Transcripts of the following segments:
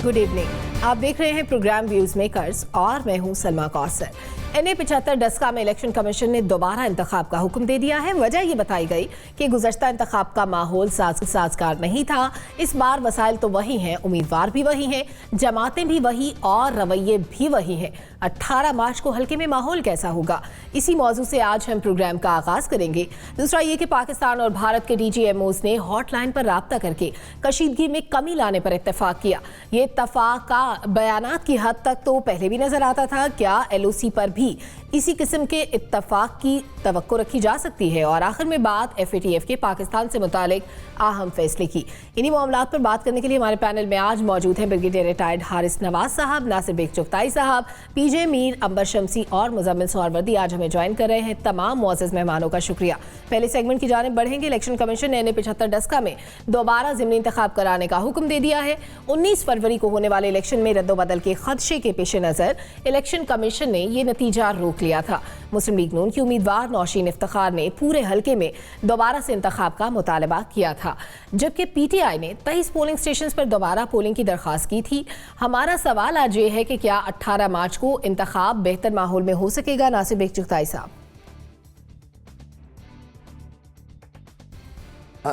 Good evening. आप देख रहे हैं प्रोग्राम व्यूज मेकर्स और मैं हूं सलमा कौसर। NA 75 डस्का में इलेक्शन कमीशन ने दोबारा इंतखाब का हुक्म दे दिया है। वजह ये बताई गई कि गुज़श्ता इंतखाब का माहौल साजगार नहीं था। इस बार वसाइल तो वही हैं, उम्मीदवार भी वही हैं, जमातें भी वही और रवैये भी वही हैं। 18 मार्च को हल्के में माहौल कैसा होगा, इसी मौजू से आज हम प्रोग्राम का आगाज करेंगे। दूसरा ये कि पाकिस्तान और भारत के DGMOs ने हॉटलाइन पर राब्ता करके कशीदगी में कमी लाने पर इत्तेफाक किया। ये इत्तेफाक का बयानात की हद तक तो पहले भी नजर आता था। क्या LOC पर भी इसी किस्म के इत्तेफाक की तवक्को रखी जा सकती है? और आखिर में बात FATF के पाकिस्तान से मुतालिक अहम फैसले की। इन्हीं मामलात पर बात करने के लिए हमारे पैनल में आज मौजूद हैं ब्रिगेडियर रिटायर्ड हारिस नवाज साहब, नासिर बेग चुगताई साहब, PJ मीर, अंबर शमसी और मुजम्मिल सोहरवर्दी आज हमें ज्वाइन कर रहे हैं। तमाम मुअज़्ज़ज़ मेहमानों का शुक्रिया। पहले सेगमेंट की जानिब बढ़ेंगे। इलेक्शन कमीशन ने NA 75 डस्का में दोबारा ज़िमनी इंतखाब कराने का हुक्म दे दिया है। 19 फरवरी को होने वाले इलेक्शन में रद्दोबदल के खदशे के पेश नज़र इलेक्शन कमीशन ने ये नतीजा रोक लिया था। मुस्लिम लीग नून की उम्मीदवार नौशीन इफ्तिखार ने पूरे हल्के में दोबारा से इंतखाब का मुतालबा किया था, जबकि PTI ने 23 पोलिंग स्टेशन पर दोबारा पोलिंग की दरख्वास्त की थी। हमारा सवाल आज ये है कि क्या 18 मार्च को इंतखाब बेहतर माहौल में हो सकेगा? नासिर बेग चुगताई साहब।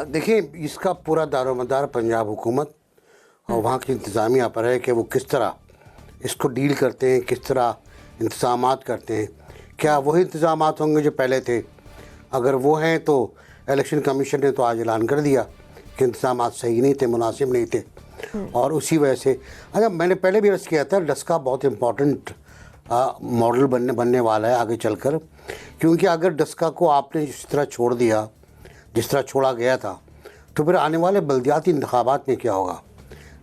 देखिए, इसका पूरा दारोमदार पंजाब हुकूमत और वहाँ की इंतज़ामिया पर है कि वो किस तरह इसको डील करते हैं, किस तरह इंतज़ामात करते हैं। क्या वही इंतज़ामात होंगे जो पहले थे? अगर वो हैं तो इलेक्शन कमीशन ने तो आज ऐलान कर दिया कि इंतज़ामात सही नहीं थे, मुनासिब नहीं थे, और उसी वजह से अच्छा मैंने पहले भी अर्ज़ किया था डस्का बहुत इम्पॉर्टेंट मॉडल बनने वाला है आगे चलकर, क्योंकि अगर डस्का को आपने इस तरह छोड़ दिया जिस तरह छोड़ा गया था तो फिर आने वाले बल्दियाती इंतखाबात में क्या होगा,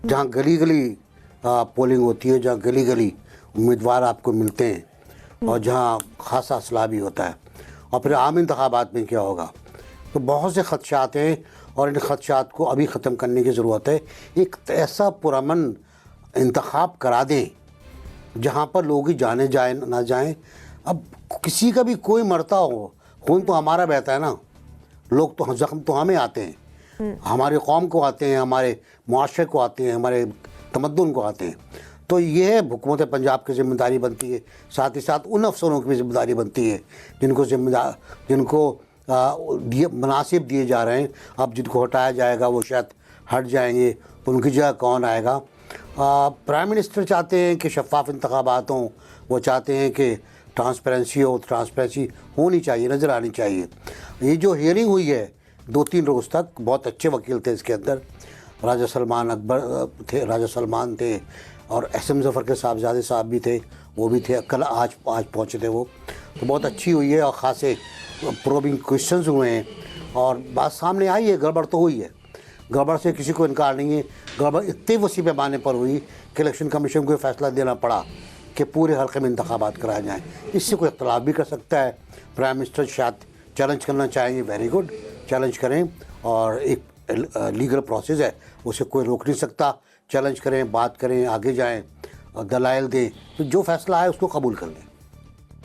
जहाँ गली गली पोलिंग होती है, जहाँ गली गली उम्मीदवार आपको मिलते हैं और जहाँ खासा असला भी होता है, और फिर आम इंतखाबात में क्या होगा। तो बहुत से खदशात हैं और इन खदशात को अभी ख़त्म करने की ज़रूरत है। एक ऐसा पुरअमन इंतखाब करा दें जहाँ पर लोग ही जाने जाए ना जाएं। अब किसी का भी कोई मरता हो, खून तो हमारा बहता है ना, लोग तो ज़ख्म तो हमें आते हैं, हमारे कौम को आते हैं, हमारे मुआशरे को आते हैं, हमारे तमद्दुन को आते हैं। तो ये हुकूमत पंजाब की ज़िम्मेदारी बनती है, साथ ही साथ उन अफसरों की भी ज़िम्मेदारी बनती है जिनको मुनासिब दिए जा रहे हैं। अब जिनको हटाया जाएगा वो शायद हट जाएंगे, उनकी जगह कौन आएगा। प्राइम मिनिस्टर चाहते हैं कि शफाफ इंतखाबात हों, वो चाहते हैं कि ट्रांसपेरेंसी हो, ट्रांसपेरेंसी होनी चाहिए, नज़र आनी चाहिए। ये जो हियरिंग हुई है 2-3 रोज़ तक, बहुत अच्छे वकील थे इसके अंदर, राजा सलमान थे और SM ज़फ़र के साहबजादे साहब भी थे, वो भी थे, कल आज पहुँचे थे वो। तो बहुत अच्छी हुई है और ख़ासे प्रोबिंग क्वेश्चंस हुए हैं और बात सामने आई है। गड़बड़ तो हुई है, गड़बड़ से किसी को इनकार नहीं है। गड़बड़ इतने वसी पैमाने पर हुई कि इलेक्शन कमीशन को फैसला देना पड़ा कि पूरे हल्के में इंतखाबात कराए जाएँ। इससे कोई इख्तलाफ भी कर सकता है। प्राइम मिनिस्टर शायद चैलेंज करना चाहेंगे, वेरी गुड, चैलेंज करें, और एक लीगल प्रोसेस है, उसे कोई रोक नहीं सकता। चैलेंज करें, बात करें, आगे जाएं, दलाइल दें, तो जो फैसला है उसको कबूल कर लें।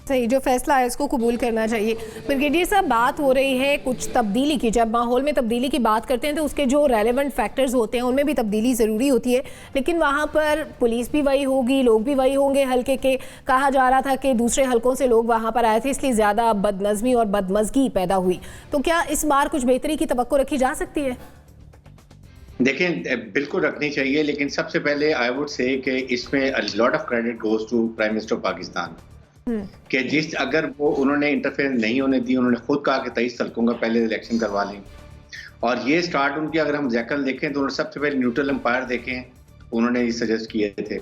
सही, जो फैसला है उसको कबूल करना चाहिए। ब्रिगेडियर साहब, बात हो रही है कुछ तब्दीली की। जब माहौल में तब्दीली की बात करते हैं तो उसके जो रेलेवेंट फैक्टर्स होते हैं उनमें भी तब्दीली ज़रूरी होती है, लेकिन वहाँ पर पुलिस भी वही होगी, लोग भी वही होंगे हल्के के। कहा जा रहा था कि दूसरे हल्कों से लोग वहाँ पर आए थे, इसलिए ज़्यादा बदनज़मी और बदमज़गी पैदा हुई। तो क्या इस बार कुछ बेहतरी की तवक्को रखी जा सकती है? देखें, बिल्कुल रखनी चाहिए, लेकिन सबसे पहले आई वुड से कि इसमें a lot of credit goes to prime minister of Pakistan कि जिस अगर वो उन्होंने इंटरफेयर नहीं होने दी, उन्होंने खुद कहा कि 23 हल्कों का पहले इलेक्शन करवा लें, और ये स्टार्ट उनकी अगर हम जैकल देखें तो उन्होंने सबसे पहले न्यूट्रल एम्पायर देखें, उन्होंने ये सजेस्ट किए थे।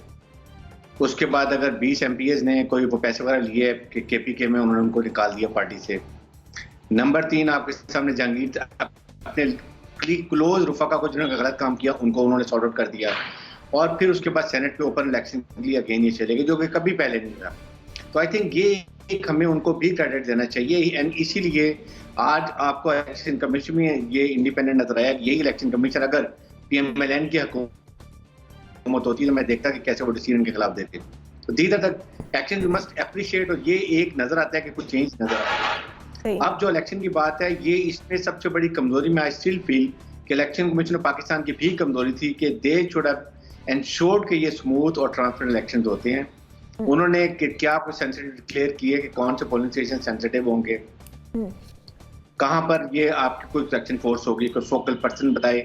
उसके बाद अगर 20 MPs ने कोई वो पैसे वगैरह लिए कि KPK में, उन्होंने उनको निकाल दिया पार्टी से। नंबर 3 आपके सामने जहांगीर अपने क्लोज रुफाका को जिन्होंने गलत काम किया उनको उन्होंने सॉर्ट आउट कर दिया, और फिर उसके बाद सेनेट पे ओपन इलेक्शन के लिए अगेन ये चलेगी, जो कि कभी पहले नहीं था। तो आई थिंक ये एक हमें उनको भी क्रेडिट देना चाहिए, एंड इसीलिए आज आपको इलेक्शन कमीशन में ये इंडिपेंडेंट नजर आया। यही इलेक्शन कमीशन अगर PMLN की हुकूमत होती तो मैं देखता कि कैसे वो डिसीजन के खिलाफ देते। तो these are the action you must appreciate, और ये एक नजर आता है कि कुछ चेंज नजर आता है। अब जो इलेक्शन की बात है, ये इसमें सबसे बड़ी कमजोरी में आई स्टिल फील कि इलेक्शन कमीशन ऑफ पाकिस्तान की भी कमजोरी थी कि दे शुड हैव एंश्योर्ड कि ये स्मूथ और ट्रांसपेरेंट इलेक्शंस होते हैं। उन्होंने क्या कुछ सेंसिटिव डिक्लेयर किए कि कौन से पोलिंग स्टेशन सेंसिटिव होंगे, कहाँ पर ये आपकी कोई इलेक्शन फोर्स होगी, कोई फोकल पर्सन बताए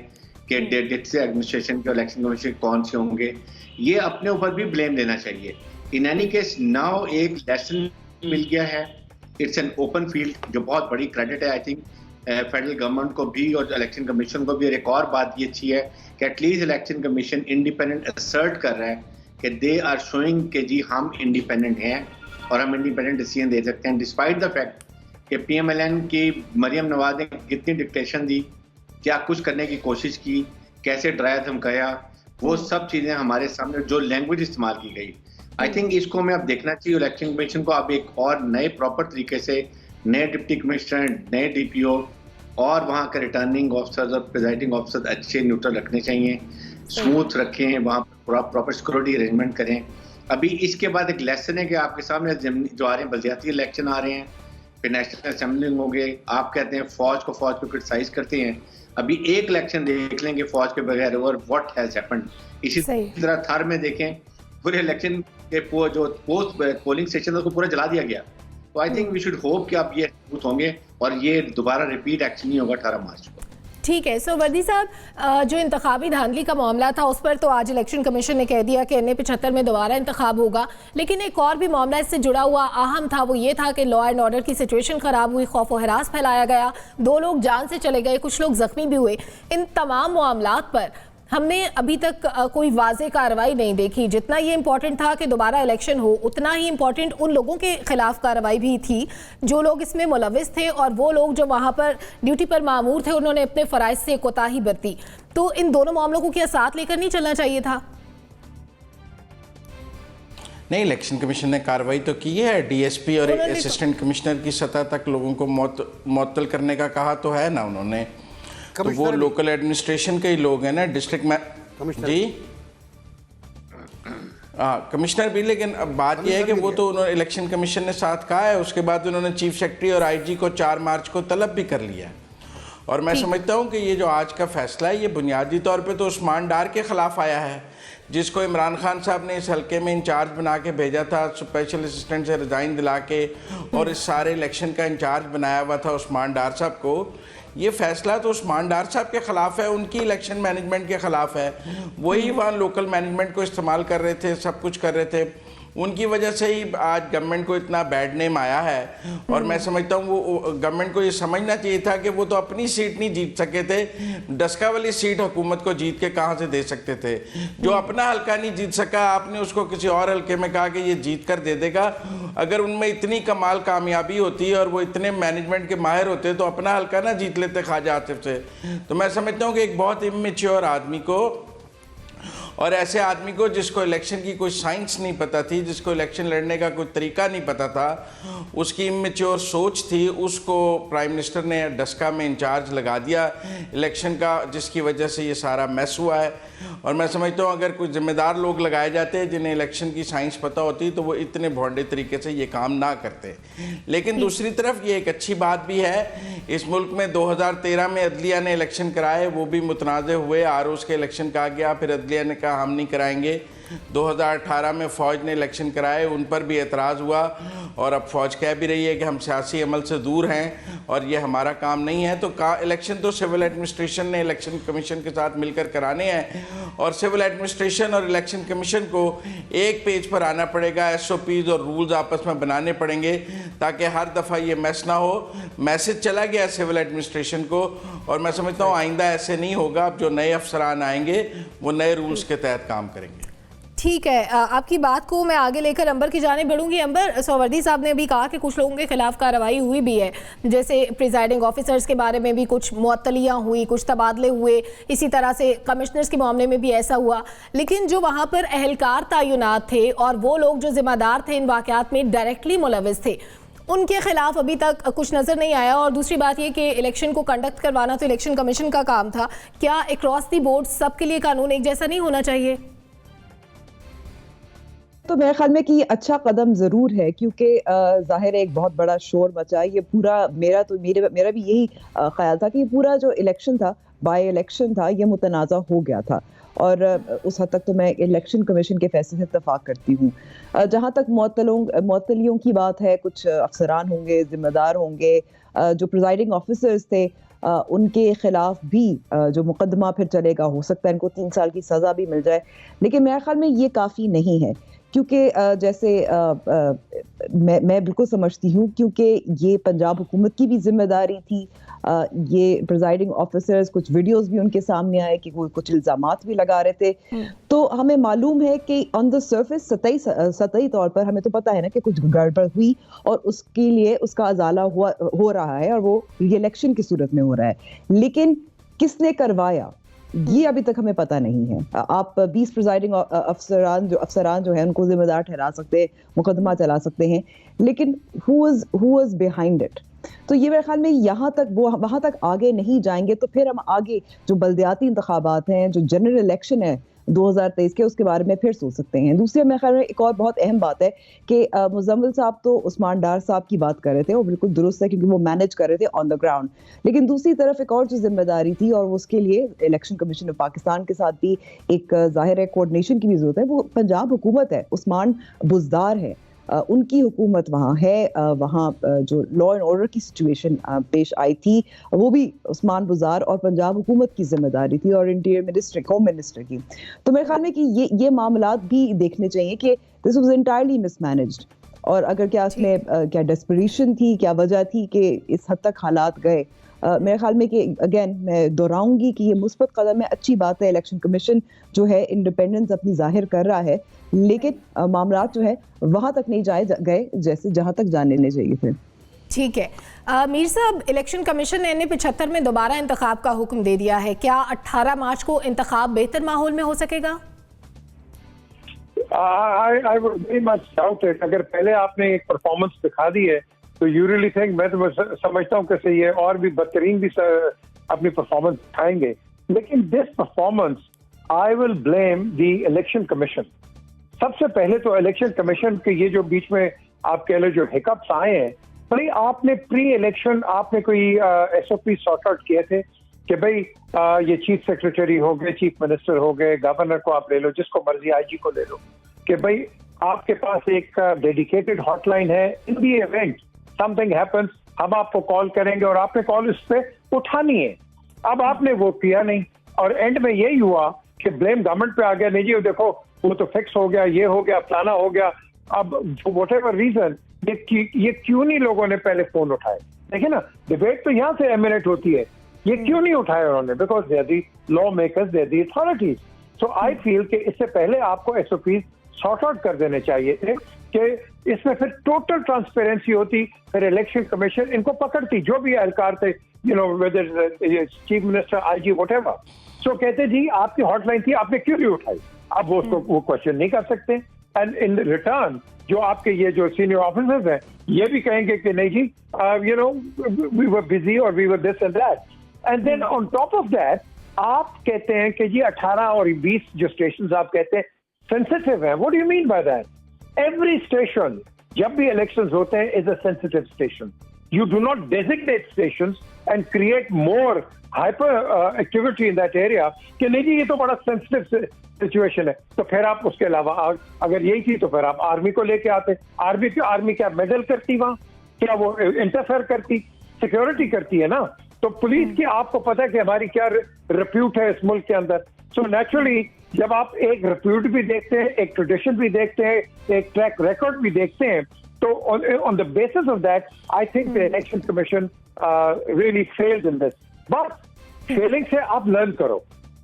कि डिस्ट्रिक्ट एडमिनिस्ट्रेशन के इलेक्शन कमीशन कौन से होंगे। ये अपने ऊपर भी ब्लेम लेना चाहिए। इन एनी केस नाउ एक लेसन मिल गया है, इट्स एन ओपन फील्ड, जो बहुत बड़ी क्रेडिट है आई थिंक फेडरल गवर्नमेंट को भी और इलेक्शन कमीशन को भी। और एक और बात ये अच्छी है कि at least election commission independent assert कर रहा है कि दे आर शोइंग कि जी हम इंडिपेंडेंट हैं और हम इंडिपेंडेंट डिसीजन दे सकते हैं, डिस्पाइट द फैक्ट कि PMLN की मरियम नवाज ने कितनी डिक्टेशन दी, क्या कुछ करने की कोशिश की, कैसे डराया धमकाया, वो सब चीज़ें हमारे सामने, जो लैंग्वेज इस्तेमाल की गई। आई थिंक इसको हमें अब देखना चाहिए इलेक्शन कमीशन को अब एक और नए प्रॉपर तरीके से नए डिप्टी कमिश्नर, नए DPO और वहाँ के रिटर्निंग ऑफिसर्स और प्रिजाइडिंग ऑफिसर्स अच्छे न्यूट्रल रखने चाहिए, स्मूथ रखें, वहाँ पर प्रॉपर सिक्योरिटी अरेंजमेंट करें। अभी इसके बाद एक लेसन है कि आपके सामने जो आ रहे हैं बलदियाती इलेक्शन आ रहे हैं, फिर नेशनल असेंबली हो गए। आप कहते हैं फौज को क्रिटिसाइज करते हैं, अभी एक इलेक्शन देख लेंगे फौज के बगैर और व्हाट हैज हैपेंड। इसी तरह थार में देखें, पूरे इलेक्शन के जो पोस्ट पोलिंग स्टेशन उसको पूरा जला दिया गया। तो I think we should hope कि अब ये स्मूथ होंगे और ये दोबारा रिपीट एक्शन नहीं होगा 18 मार्च को। ठीक है। सो वर्दी साहब, जो इंतखाबी धांधली का मामला था उस पर तो आज इलेक्शन कमीशन ने कह दिया कि NA-75 में दोबारा इंतखाब होगा, लेकिन एक और भी मामला इससे जुड़ा हुआ अहम था, वो ये था कि लॉ एंड ऑर्डर की सिचुएशन खराब हुई, खौफ व हरास फैलाया गया, 2 लोग जान से चले गए, कुछ लोग जख्मी भी हुए। इन तमाम मामलात पर हमने अभी तक कोई वाज़ेह कार्रवाई नहीं देखी। जितना ये इम्पोर्टेंट था कि दोबारा इलेक्शन हो, उतना ही इम्पोर्टेंट उन लोगों के खिलाफ कार्रवाई भी थी जो लोग इसमें मुलविस थे, और वो लोग जो वहाँ पर ड्यूटी पर मामूर थे उन्होंने अपने फ़राइज़ से कोताही बरती। तो इन दोनों मामलों को क्या साथ लेकर नहीं चलना चाहिए था? नहीं, इलेक्शन कमीशन ने कार्रवाई तो की है, DSP और असिस्टेंट कमिश्नर की सतह तक लोगों को मुअत्तल करने का कहा तो है ना उन्होंने। तो वो लोकल एडमिनिस्ट्रेशन के ही लोग हैं ना, डिस्ट्रिक्ट में जी कमिश्नर भी। लेकिन अब बात यह है कि वो तो उन्होंने इलेक्शन कमीशन ने साथ कहा है, उसके बाद उन्होंने चीफ सेक्रेटरी और IG को 4 मार्च को तलब भी कर लिया है। और मैं समझता हूँ कि ये जो आज का फैसला है ये बुनियादी तौर पे तो उस्मान डार के ख़िलाफ़ आया है, जिसको इमरान खान साहब ने इस हल्के में इंचार्ज बना के भेजा था, स्पेशल असिस्टेंट से रिज़ाइन दिला के, और इस सारे इलेक्शन का इंचार्ज बनाया हुआ था उस्मान डार साहब को। ये फैसला तो उस्मान डार साहब के ख़िलाफ़ है, उनकी इलेक्शन मैनेजमेंट के ख़िलाफ़ है। वही वहाँ लोकल मैनेजमेंट को इस्तेमाल कर रहे थे, सब कुछ कर रहे थे, उनकी वजह से ही आज गवर्नमेंट को इतना बैड नेम आया है। और मैं समझता हूँ वो गवर्नमेंट को ये समझना चाहिए था कि वो तो अपनी सीट नहीं जीत सके थे, डस्का वाली सीट हुकूमत को जीत के कहाँ से दे सकते थे। जो अपना हल्का नहीं जीत सका, आपने उसको किसी और हल्के में कहा कि ये जीत कर दे देगा। अगर उनमें इतनी कमाल कामयाबी होती और वो इतने मैनेजमेंट के माहिर होते तो अपना हल्का ना जीत लेते ख्वाजा आसिफ से। तो मैं समझता हूँ कि एक बहुत इमेच्योर आदमी को, और ऐसे आदमी को जिसको इलेक्शन की कोई साइंस नहीं पता थी, जिसको इलेक्शन लड़ने का कोई तरीका नहीं पता था, उसकी इमेच्योर सोच थी, उसको प्राइम मिनिस्टर ने डस्का में इंचार्ज लगा दिया इलेक्शन का, जिसकी वजह से ये सारा मैस हुआ है। और मैं समझता हूँ अगर कुछ ज़िम्मेदार लोग लगाए जाते जिन्हें इलेक्शन की साइंस पता होती तो वो इतने भोंडे तरीके से ये काम ना करते। लेकिन दूसरी तरफ ये एक अच्छी बात भी है, इस मुल्क में 2013 में अदलिया ने इलेक्शन कराए, वो भी मुतनाज़ हुए, ROs के इलेक्शन कहा गया, फिर अदलिया ने कहा हम नहीं कराएंगे। 2018 में फ़ौज ने इलेक्शन कराए, उन पर भी एतराज़ हुआ, और अब फ़ौज कह भी रही है कि हम सियासी अमल से दूर हैं और ये हमारा काम नहीं है। तो इलेक्शन तो सिविल एडमिनिस्ट्रेशन ने इलेक्शन कमीशन के साथ मिलकर कराने हैं, और सिविल एडमिनिस्ट्रेशन और इलेक्शन कमीशन को एक पेज पर आना पड़ेगा, SOPs और रूल्स आपस में बनाने पड़ेंगे ताकि हर दफ़ा ये मैस ना हो। मैसेज चला गया सिविल एडमिनिस्ट्रेशन को, और मैं समझता हूँ आइंदा ऐसे नहीं होगा। अब जो नए अफसरान आएंगे वो नए रूल्स के तहत काम करेंगे। ठीक है, आपकी बात को मैं आगे लेकर अंबर की जाने बढ़ूंगी। अंबर, सोवर्दी साहब ने भी कहा कि कुछ लोगों के खिलाफ कार्रवाई हुई भी है, जैसे प्रिजाइडिंग ऑफिसर्स के बारे में भी कुछ मुअत्तलियाँ हुई, कुछ तबादले हुए, इसी तरह से कमिश्नर्स के मामले में भी ऐसा हुआ। लेकिन जो वहाँ पर अहलकार तैनात थे और वो लोग जो जिम्मेदार थे इन वाक़यात में डायरेक्टली मुलविस थे, उनके खिलाफ अभी तक कुछ नज़र नहीं आया। और दूसरी बात ये कि इलेक्शन को कंडक्ट करवाना तो इलेक्शन कमीशन का काम था। क्या अक्रॉस द बोर्ड सबके लिए कानून एक जैसा नहीं होना चाहिए? तो मेरे ख्याल में कि ये अच्छा कदम ज़रूर है, क्योंकि ज़ाहिर है एक बहुत बड़ा शोर मचा है। ये पूरा मेरा भी यही ख्याल था कि ये पूरा जो इलेक्शन था, बाय इलेक्शन था, ये मुतनाज़ा हो गया था। और उस हद तक तो मैं इलेक्शन कमीशन के फैसले से इत्तेफाक करती हूँ। जहाँ तक मुअत्तलियों की बात है, कुछ अफसरान होंगे, जिम्मेदार होंगे, जो प्रिजाइडिंग ऑफिसर्स थे, उनके खिलाफ भी जो मुकदमा फिर चलेगा, हो सकता है इनको 3 साल की सज़ा भी मिल जाए, लेकिन मेरे ख्याल में ये काफ़ी नहीं है, क्योंकि जैसे मैं बिल्कुल समझती हूँ, क्योंकि ये पंजाब हुकूमत की भी जिम्मेदारी थी। ये प्रिजाइडिंग ऑफिसर्स, कुछ वीडियोस भी उनके सामने आए कि वो कुछ इल्जामात भी लगा रहे थे, तो हमें मालूम है कि ऑन द सर्फेस, सतही तौर पर हमें तो पता है ना कि कुछ गड़बड़ हुई और उसके लिए उसका अजाला हो रहा है और वो री-इलेक्शन की सूरत में हो रहा है, लेकिन किसने करवाया ये अभी तक हमें पता नहीं है। आप 20 प्रिजाइडिंग अफसरान जो है उनको जिम्मेदार ठहरा सकते हैं, मुकदमा चला सकते हैं, लेकिन हु वाज बिहाइंड इट? तो ये मेरे ख्याल में वहां तक आगे नहीं जाएंगे तो फिर हम आगे जो बल्दियाती इंतखाबात हैं, जो जनरल इलेक्शन है 2023 के, उसके बारे में फिर सोच सकते हैं। दूसरी मेरे ख्याल में एक और बहुत अहम बात है कि मुजम्मिल साहब तो उस्मान डार साहब की बात कर रहे थे, वो बिल्कुल दुरुस्त है क्योंकि वो मैनेज कर रहे थे ऑन द ग्राउंड, लेकिन दूसरी तरफ एक और जो जिम्मेदारी थी और उसके लिए इलेक्शन कमीशन ऑफ पाकिस्तान के साथ भी एक जाहिर है कोऑर्डिनेशन की भी जरूरत है, वो पंजाब हुकूमत है, उस्मान बुज़दार है, उनकी हुकूमत वहाँ है, वहाँ जो लॉ एंड ऑर्डर की सिचुएशन पेश आई थी वो भी उस्मान बुज़दार और पंजाब हुकूमत की जिम्मेदारी थी और इंटीरियर मिनिस्टर, होम मिनिस्टर की। तो मेरे ख्याल में कि ये मामलात भी देखने चाहिए कि दिस वाज एंटायरली मिसमैनेज्ड, और अगर क्या इसमें क्या डेस्परेशन थी, क्या वजह थी कि इस हद तक हालात गए। मेरे ख्याल में कि अगेन मैं दोहराऊंगी कि ये मुस्बत कदम है, अच्छी बात है, इलेक्शन कमीशन जो है इंडिपेंडेंस अपनी जाहिर कर रहा है, लेकिन मामला जो है वहां तक नहीं गए जैसे जहां तक जाने लेने चाहिए थे। ठीक है मीर साहब, इलेक्शन कमीशन ने 75 में दोबारा इंतखाब का हुक्म दे दिया है, क्या 18 मार्च को इंतखाब बेहतर माहौल में हो सकेगा? I would very much doubt it. अगर पहले आपने एक परफॉर्मेंस दिखा दी है तो यू रियली थिंक, मैं तो समझता हूँ कि सही है, और भी बदतरीन भी अपनी परफॉर्मेंस दिखाएंगे, लेकिन this performance I will blame the election commission. सबसे पहले तो इलेक्शन कमीशन के ये जो बीच में आप कह लो जो हिकअप्स आए हैं, भाई आपने प्री इलेक्शन आपने कोई SOP सॉर्ट आउट किए थे कि भाई ये चीफ सेक्रेटरी हो गए, चीफ मिनिस्टर हो गए, गवर्नर को आप ले लो, जिसको मर्जी IG को ले लो, कि भाई आपके पास एक डेडिकेटेड हॉटलाइन है, इन दी इवेंट समथिंग हैपेंस हम आपको कॉल करेंगे और आपने कॉल इस पे उठानी है। अब आपने वो किया नहीं और एंड में यही हुआ कि ब्लेम गवर्नमेंट पे आ गया, नहीं जी देखो वो तो फिक्स हो गया, ये हो गया, फलाना हो गया। अब वट एवर रीजन, ये क्यों नहीं लोगों ने पहले फोन उठाए? देखिए ना, डिबेट तो यहाँ से एमिनेट होती है, ये क्यों नहीं उठाया उन्होंने? Because they are the lawmakers, they are the authorities. So I feel कि इससे पहले आपको SOPs सॉर्ट आउट कर देने चाहिए थे कि इसमें फिर टोटल ट्रांसपेरेंसी होती, फिर इलेक्शन कमीशन इनको पकड़ती, जो भी एहलकार थे, you know whether chief minister, IG, whatever. So कहते जी आपकी हॉटलाइन थी, आपने क्यों नहीं उठाई? अब वो उसको वो क्वेश्चन नहीं कर सकते, एंड इन रिटर्न जो आपके ये जो सीनियर ऑफिसर्स हैं ये भी कहेंगे कि नहीं जी you know we were busy और we were this and that, and then on top of that आप कहते हैं कि जी 18 और 20 जो स्टेशन आप कहते हैं सेंसिटिव है। What do you mean by that? Every station जब भी इलेक्शंस होते हैं is a sensitive station. You do not designate stations and create more hyper activity in that area कि नहीं जी ये तो बड़ा sensitive situation है, तो फिर आप उसके अलावा अगर यही थी तो फिर आप आर्मी को लेके आते। आर्मी क्या मेडल करती वहाँ? क्या वो इंटरफेयर करती? सिक्योरिटी करती है ना। तो पुलिस की आपको पता है कि हमारी क्या रिप्यूट है इस मुल्क के अंदर। सो नेचुरली जब आप एक रिप्यूट भी देखते हैं, एक ट्रेडिशन भी देखते हैं, एक ट्रैक रिकॉर्ड भी देखते हैं, तो on the basis of that, I think the election commission really failed in this. But failing से आप learn करो,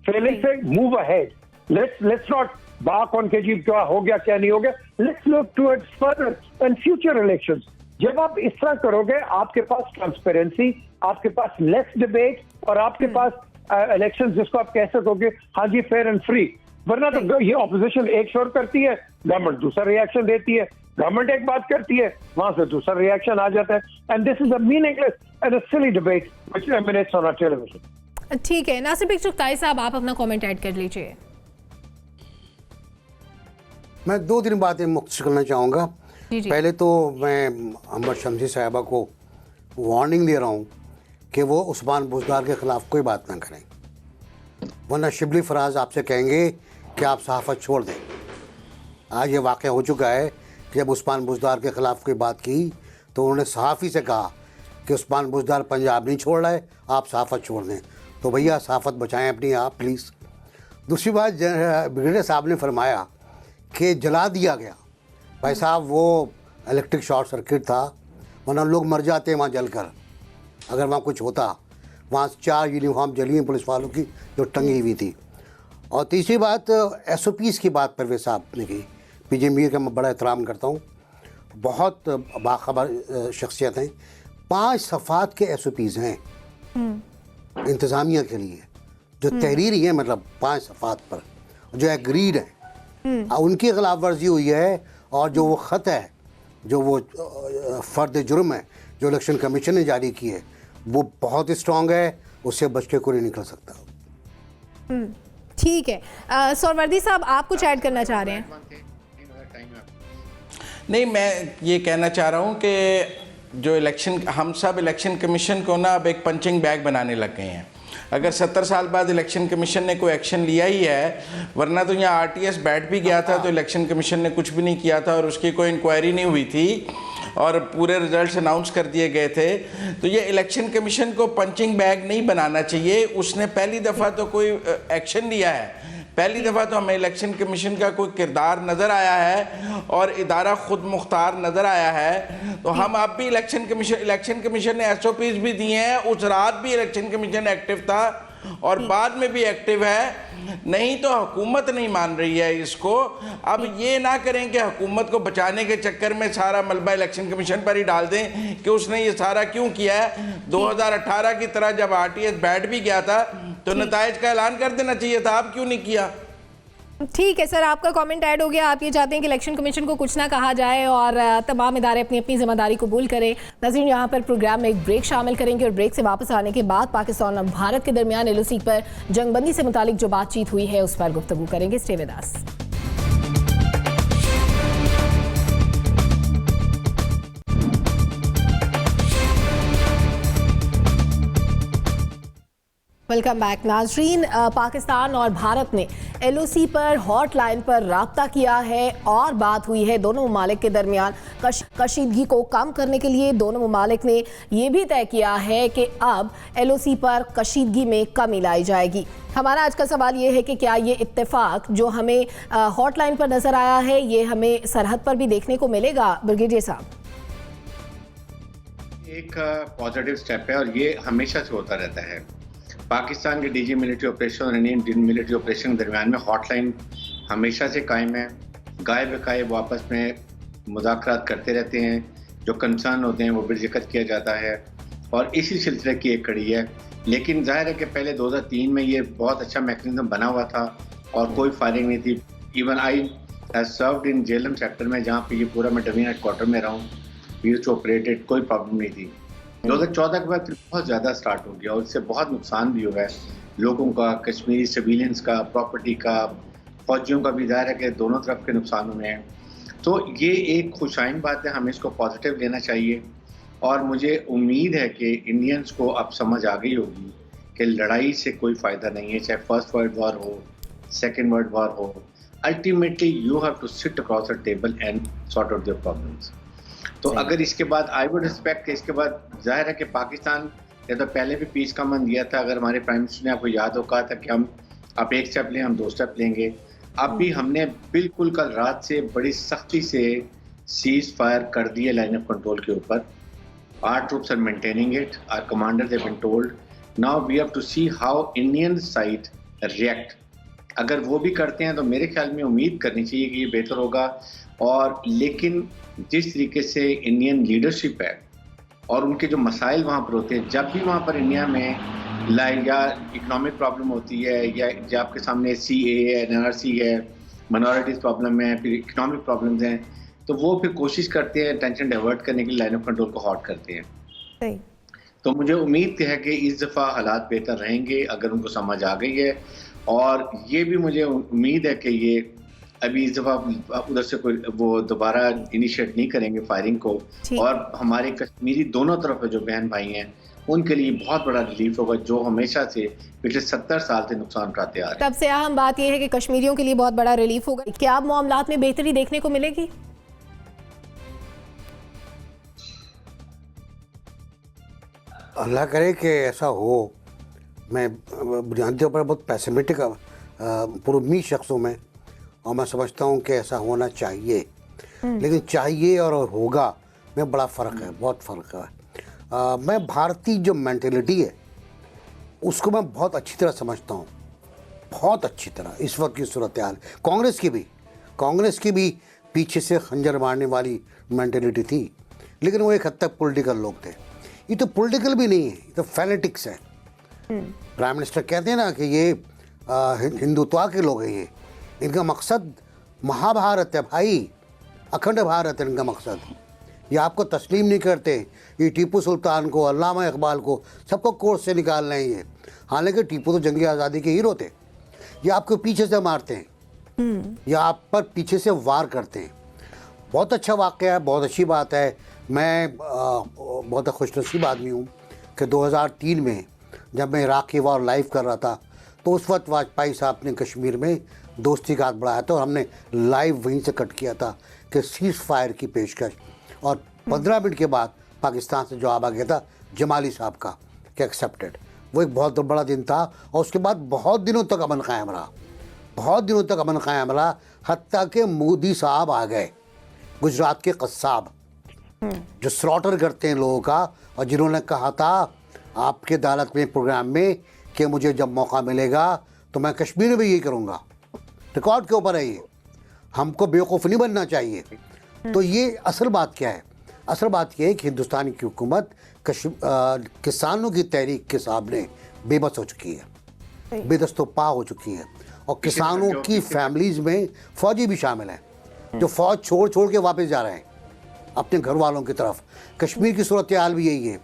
failing से move ahead. Let's not bark on के जी क्या हो गया क्या नहीं हो गया. Let's look towards further and future elections. जब आप इस तरह करोगे, आपके पास ट्रांसपेरेंसी, आपके पास लेस डिबेट और आपके पास इलेक्शन जिसको आप कह सकोगे हाँ जी फेयर एंड फ्री। वरना तो ये ऑपोजिशन एक शोर करती है, गवर्नमेंट दूसरा रिएक्शन देती है, गवर्नमेंट एक बात करती है, वहां से दूसरा रिएक्शन आ जाता है, and this is a meaningless and a silly debate which emanates on our television. ठीक है, नासिर बिग चुगताई साहब आप अपना कमेंट ऐड कर लीजिए। मैं 2-3 बातें मुख्तसर करना चाहूँगा। पहले तो मैं अंबर शमसी साहिबा को वार्निंग दे रहा हूँ कि वो उस्मान बुज़दार के खिलाफ कोई बात ना करें। वरना शिबली फराज आपसे कहेंगे कि आप सहाफ़त छोड़ दें। आज ये वाक़या हो चुका है कि जब उस्मान बुज़दार के ख़िलाफ़ कोई बात की तो उन्होंने सहाफ़ी से कहा कि उस्मान बुज़दार पंजाब नहीं छोड़ रहा है, आप सहाफ़त छोड़ दें। तो भैया सहाफ़त बचाएं अपनी आप प्लीज़। दूसरी बात, ब्रिगेडियर साहब ने फरमाया कि जला दिया गया। भाई साहब, वो इलेक्ट्रिक शॉर्ट सर्किट था, वरना लोग मर जाते हैं वहाँ जलकर। अगर वहाँ कुछ होता, वहाँ 4 यूनिफॉर्म जली हैं पुलिस वालों की जो टंगी हुई थी। और तीसरी बात, SOPs की बात परवेज़ साहब ने की। PJ मीर का मैं बड़ा एहतराम करता हूँ, बहुत बाखबर शख्सियत हैं। 5 सफ़ात के SOPs हैं इंतज़ामिया के लिए, जो तहरीरी है, मतलब 5 सफ़ात पर जो एग्रीड है। उनकी खिलाफ वर्जी हुई है, और जो वो ख़त है, जो वो फ़र्द जुर्म है जो इलेक्शन कमीशन ने जारी की है, वो बहुत स्ट्रॉन्ग है, उससे बच के कोई नहीं निकल सकता। ठीक है। सोरवर्दी साहब, आप कुछ ऐड करना चाह रहे हैं? नहीं, मैं ये कहना चाह रहा हूँ कि जो इलेक्शन, हम सब इलेक्शन कमीशन को ना अब एक पंचिंग बैग बनाने लग गए हैं। अगर 70 साल बाद इलेक्शन कमीशन ने कोई एक्शन लिया ही है, वरना तो यहाँ RTS बैठ भी गया था तो इलेक्शन कमीशन ने कुछ भी नहीं किया था और उसकी कोई इंक्वायरी नहीं हुई थी और पूरे रिजल्ट्स अनाउंस कर दिए गए थे। तो ये इलेक्शन कमीशन को पंचिंग बैग नहीं बनाना चाहिए। उसने पहली दफ़ा तो कोई एक्शन लिया है, पहली दफ़ा तो हमें इलेक्शन कमीशन का कोई किरदार नज़र आया है और इदारा खुद मुख्तार नज़र आया है। तो हम अब भी इलेक्शन कमीशन ने SOPs भी दिए हैं। उस रात भी इलेक्शन कमीशन एक्टिव था और बाद में भी एक्टिव है। नहीं तो हुकूमत नहीं मान रही है इसको। अब ये ना करें कि हुकूमत को बचाने के चक्कर में सारा मलबा इलेक्शन कमीशन पर ही डाल दें कि उसने ये सारा क्यों किया है। 2018 की तरह जब RTS बैठ भी गया था तो नताइज का ऐलान कर देना चाहिए था, आप क्यों नहीं किया? ठीक है सर, आपका कमेंट ऐड हो गया। आप ये चाहते हैं कि इलेक्शन कमीशन को कुछ ना कहा जाए और तमाम इदारे अपनी अपनी जिम्मेदारी कबूल करें। नाज़रीन, यहाँ पर प्रोग्राम में एक ब्रेक शामिल करेंगे और ब्रेक से वापस आने के बाद पाकिस्तान और भारत के दरमियान LOC पर जंगबंदी से मुतालिक जो बातचीत हुई है उस पर गुफ्तगू करेंगे। Stay with us. Welcome back नाजरीन। पाकिस्तान और भारत ने LOC पर हॉटलाइन पर राब्ता किया है और बात हुई है दोनों ममालिक के दरमियान कशीदगी को कम करने के लिए। दोनों ममालिक ने यह भी तय किया है कि अब LOC पर कशीदगी में कमी लाई जाएगी। हमारा आज का सवाल ये है कि क्या ये इत्तेफाक जो हमें हॉटलाइन पर नजर आया है ये हमें सरहद पर भी देखने को मिलेगा? ब्रिगेडियर साहब, एक पॉजिटिव स्टेप है और ये हमेशा से होता रहता है। पाकिस्तान के DG मिलिट्री ऑपरेशन और इंडियन मिलिट्री ऑपरेशन के दरमियान में हॉटलाइन हमेशा से कायम है। गाय बकाए वो आपस में मुज़ाकरात करते रहते हैं, जो कंसर्न होते हैं वो भी जिक्र किया जाता है और इसी सिलसिले की एक कड़ी है। लेकिन जाहिर है कि पहले 2003 में ये बहुत अच्छा मैकेनिज्म बना हुआ था और कोई फायरिंग नहीं थी। Even I has served in Jhelum sector में, जहाँ पे ये पूरा मैं डिवीजन हेडक्वार्टर में रहा हूँ, यूज्ड टू ऑपरेटेड, कोई प्रॉब्लम नहीं थी। 2014 के बाद बहुत ज़्यादा स्टार्ट हो गया और इससे बहुत नुकसान भी हुआ है लोगों का, कश्मीरी सिविलियंस का, प्रॉपर्टी का, फौजियों का भी। जाहिर है कि दोनों तरफ के नुकसान हुए हैं। तो ये एक खुशाइन बात है, हमें इसको पॉजिटिव लेना चाहिए और मुझे उम्मीद है कि इंडियंस को अब समझ आ गई होगी कि लड़ाई से कोई फ़ायदा नहीं है, चाहे फर्स्ट वर्ल्ड वॉर हो, सेकेंड वर्ल्ड वॉर हो। Ultimately you have to sit across the table and sort out their problems. तो अगर इसके बाद आई वुड रिस्पेक्ट कि इसके बाद जाहिर है कि पाकिस्तान ने तो पहले भी पीस का मन दिया था। अगर हमारे प्राइम मिनिस्टर ने, आपको याद हो, कहा था कि हम आप 1 स्टेप लें, हम 2 स्टेप लेंगे। अब भी हमने बिल्कुल कल रात से बड़ी सख्ती से सीज फायर कर दिए लाइन ऑफ कंट्रोल के ऊपर। Our troops are maintaining it, our commanders have been told, now we have to see how Indian side react. अगर वो भी करते हैं तो मेरे ख्याल में उम्मीद करनी चाहिए कि ये बेहतर होगा। और लेकिन जिस तरीके से इंडियन लीडरशिप है और उनके जो मसाइल वहाँ पर होते हैं, जब भी वहाँ पर इंडिया में या इकोनॉमिक प्रॉब्लम होती है या जब आपके सामने CAA है, NRC है, माइनॉरिटीज़ प्रॉब्लम है, फिर इकोनॉमिक प्रॉब्लम्स हैं, तो वो फिर कोशिश करते हैं टेंशन डाइवर्ट करने के लिए लाइन ऑफ कंट्रोल को हॉट करते हैं। तो मुझे उम्मीद है कि इस दफ़ा हालात बेहतर रहेंगे अगर उनको समझ आ गई है। और ये भी मुझे उम्मीद है कि ये अभी इस दफ़ा उधर से कोई वो दोबारा इनिशिएट नहीं करेंगे फायरिंग को। और हमारे कश्मीरी दोनों तरफ जो बहन भाई हैं उनके लिए बहुत बड़ा रिलीफ होगा, जो हमेशा से पिछले 70 साल से नुकसान उठाते आ रहे हैं। सबसे अहम बात यह है कि कश्मीरियों के लिए बहुत बड़ा रिलीफ होगा। क्या अब मामलात में बेहतरी देखने को मिलेगी? अल्लाह करे कि ऐसा हो। मैं बुनियादी तौर पर बहुत पैसिमिस्टिक पुरउम्मीद शख्स हूँ मैं, और मैं समझता हूँ कि ऐसा होना चाहिए, लेकिन चाहिए और होगा में बड़ा फ़र्क है, बहुत फ़र्क है। मैं भारतीय जो मेंटेलिटी है उसको मैं बहुत अच्छी तरह समझता हूँ, बहुत अच्छी तरह। इस वक्त की सूरत हाल कांग्रेस की भी पीछे से खंजर मारने वाली मेंटेलिटी थी, लेकिन वो एक हद तक पॉलिटिकल लोग थे। ये तो पॉलिटिकल भी नहीं है, ये तो फैनेटिक्स है। प्राइम मिनिस्टर कहते हैं ना कि ये हिंदुत्व के लोग हैं, ये इनका मकसद महाभारत है भाई, अखंड भारत है इनका मकसद। ये आपको तस्लीम नहीं करते, ये टीपू सुल्तान को, अल्लामा इकबाल को, सबको कोर्ट से निकाल रहे हैं ये। हालांकि टीपू तो जंगी आज़ादी के हीरो थे। ये आपको पीछे से मारते हैं, या आप पर पीछे से वार करते हैं। बहुत अच्छा वाक़या है, बहुत अच्छी बात है। मैं बहुत खुशनसीब आदमी हूँ कि 2003 में जब मैं इराक की वॉर लाइव कर रहा था, तो उस वक्त वाजपेयी साहब ने कश्मीर में दोस्ती का हाथ बढ़ाया था, और हमने लाइव वहीं से कट किया था कि सीज़ फायर की पेशकश। और 15 मिनट के बाद पाकिस्तान से जवाब आ गया था जमाली साहब का कि एक्सेप्टेड। वो एक बहुत बड़ा दिन था, और उसके बाद बहुत दिनों तक अमन कायम रहा, बहुत दिनों तक अमन कायम रहा, हत्ता कि मोदी साहब आ गए, गुजरात के कस्साब जो स्लॉटर करते हैं लोगों का, और जिन्होंने कहा था आपके अदालत में प्रोग्राम में कि मुझे जब मौका मिलेगा तो मैं कश्मीर में यही करूँगा। रिकॉर्ड के ऊपर है ये, हमको बेवकूफ़ नहीं बनना चाहिए। तो ये असल बात क्या है? असल बात यह है कि हिंदुस्तान की हुकूमत किसानों की तहरीक के सामने बेबस हो चुकी है, बेदस्तोपा हो चुकी है, और किसानों की फैमिलीज़ में फ़ौजी भी शामिल हैं जो फ़ौज छोड़ के वापस जा रहे हैं अपने घर वालों की तरफ। कश्मीर की सूरत हाल भी यही है।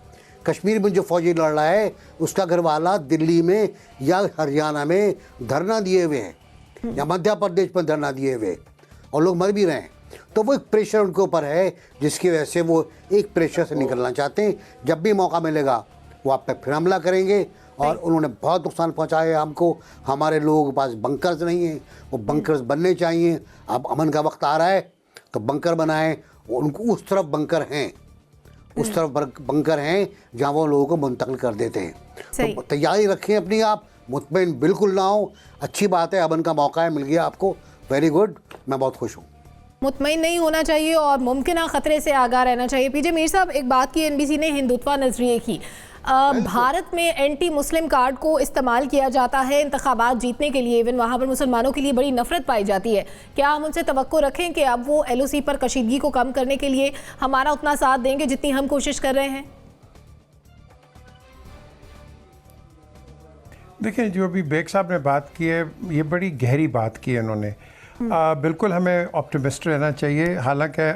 कश्मीर में जो फ़ौजी लड़ रहा है उसका घर वाला दिल्ली में या हरियाणा में धरना दिए हुए हैं, या मध्य प्रदेश में धरना दिए हुए, और लोग मर भी रहे हैं। तो वो एक प्रेशर उनके ऊपर है, जिसकी वजह से वो एक प्रेशर से निकलना चाहते हैं। जब भी मौका मिलेगा वो आप पे फिर हमला करेंगे, और उन्होंने बहुत नुकसान पहुंचाया है हमको। हमारे लोगों के पास बंकर्स नहीं हैं, वो बंकर्स बनने चाहिए। अब अमन का वक्त आ रहा है तो बंकर बनाएं। उनको उस तरफ बंकर हैं, उस तरफ बंकर हैं जहाँ वो लोगों को मुंतकिल कर देते हैं। तो तैयारी रखें अपनी, आप मुतमईन बिल्कुल ना हो। अच्छी बात है, अमन का मौका है, मिल गया आपको, वेरी गुड, मैं बहुत खुश हूँ। मुतमईन नहीं होना चाहिए और मुमकिन खतरे से आगाह रहना चाहिए। पीजे मीर साहब, एक बात की एनबीसी ने हिंदुत्व नजरिए की, भारत में एंटी मुस्लिम कार्ड को इस्तेमाल किया जाता है इंतखाबात जीतने के लिए। इवन वहाँ पर मुसलमानों के लिए बड़ी नफरत पाई जाती है। क्या हम उनसे तवक्को रखें कि अब वो एलओसी पर कशीदगी को कम करने के लिए हमारा उतना साथ देंगे जितनी हम कोशिश कर रहे हैं? देखिए, जो अभी बेग साहब ने बात की है, ये बड़ी गहरी बात की है इन्होंने। बिल्कुल हमें ऑप्टिमिस्ट रहना चाहिए, हालांकि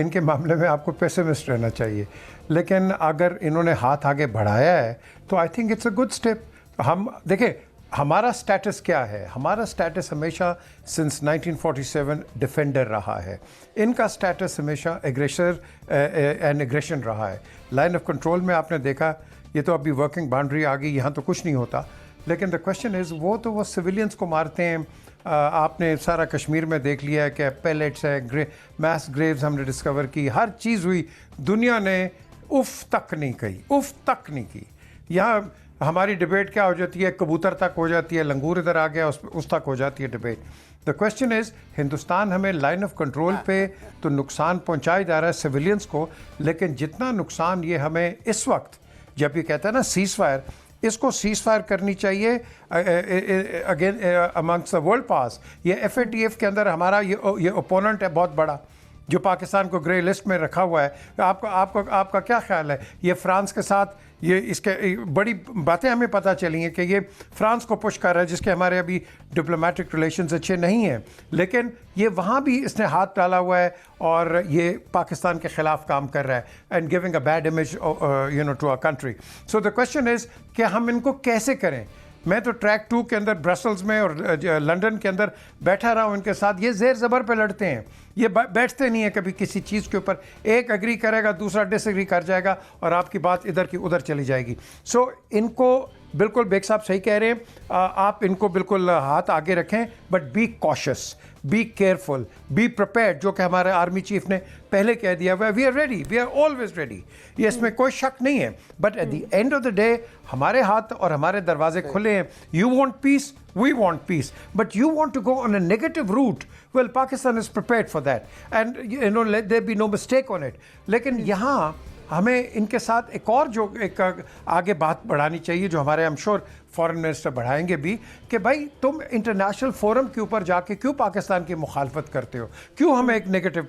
इनके मामले में आपको पेसिमिस्ट रहना चाहिए। लेकिन अगर इन्होंने हाथ आगे बढ़ाया है तो I think it's a good step. हम देखिए, हमारा स्टेटस क्या है? हमारा स्टेटस हमेशा सिंस 1947 डिफेंडर रहा है। इनका स्टेटस हमेशा एग्रेसर एंड एग्रेशन रहा है। लाइन ऑफ कंट्रोल में आपने देखा, ये तो अभी वर्किंग बाउंड्री आ गई, यहाँ तो कुछ नहीं होता। लेकिन द क्वेश्चन इज़, वो सिविलियंस को मारते हैं। आपने सारा कश्मीर में देख लिया है कि पैलेट्स है, मैस ग्रेव्स हमने डिस्कवर की, हर चीज़ हुई, दुनिया ने उफ तक नहीं की। यहाँ हमारी डिबेट क्या हो जाती है, कबूतर तक हो जाती है, लंगूर इधर आ गया उस तक हो जाती है debate. The question is, Hindustan हमें लाइन ऑफ कंट्रोल पे तो नुकसान पहुँचाया जा रहा है सिविलियंस को, लेकिन जितना नुकसान ये हमें इस वक्त, जब ये कहता है ना सीज़ फायर, इसको सीज़ फायर करनी चाहिए अगेन अमंग्स द वर्ल्ड पास। ये FATF के अंदर हमारा ये ओपोनेंट है बहुत बड़ा, जो पाकिस्तान को ग्रे लिस्ट में रखा हुआ है। आपका क्या ख्याल है? ये फ्रांस के साथ ये इसके बड़ी बातें हमें पता चली हैं कि ये फ्रांस को पुश कर रहा है, जिसके हमारे अभी डिप्लोमेटिक रिलेशंस अच्छे नहीं हैं, लेकिन ये वहाँ भी इसने हाथ डाला हुआ है और ये पाकिस्तान के ख़िलाफ़ काम कर रहा है and giving a bad image to a country. So the question is कि हम इनको कैसे करें? मैं तो ट्रैक 2 के अंदर ब्रसल्स में और लंदन के अंदर बैठा रहा हूँ इनके साथ, ये ज़ेर ज़बर पे लड़ते हैं, ये बैठते नहीं है कभी किसी चीज़ के ऊपर, एक एग्री करेगा दूसरा डिसएग्री कर जाएगा और आपकी बात इधर की उधर चली जाएगी। सो इनको बिल्कुल बेग साहब सही कह रहे हैं, आप इनको बिल्कुल हाथ आगे रखें, but be cautious, be careful, be prepared, जो कि हमारे आर्मी चीफ ने पहले कह दिया हुआ है, we are ready, we are always ready, ये इसमें कोई शक नहीं है। But at the end of the day हमारे हाथ और हमारे दरवाजे खुले हैं। You want peace, we want peace, but you want to go on a negative route, well Pakistan is prepared for that, and you know, let there be no mistake on it. लेकिन यहाँ हमें इनके साथ एक और जो एक आगे बात बढ़ानी चाहिए, जो हमारे आई एम श्योर फॉरेन मिनिस्टर बढ़ाएंगे भी, कि भाई तुम इंटरनेशनल फोरम के ऊपर जाके क्यों पाकिस्तान की मुखालफत करते हो, क्यों हमें एक नेगेटिव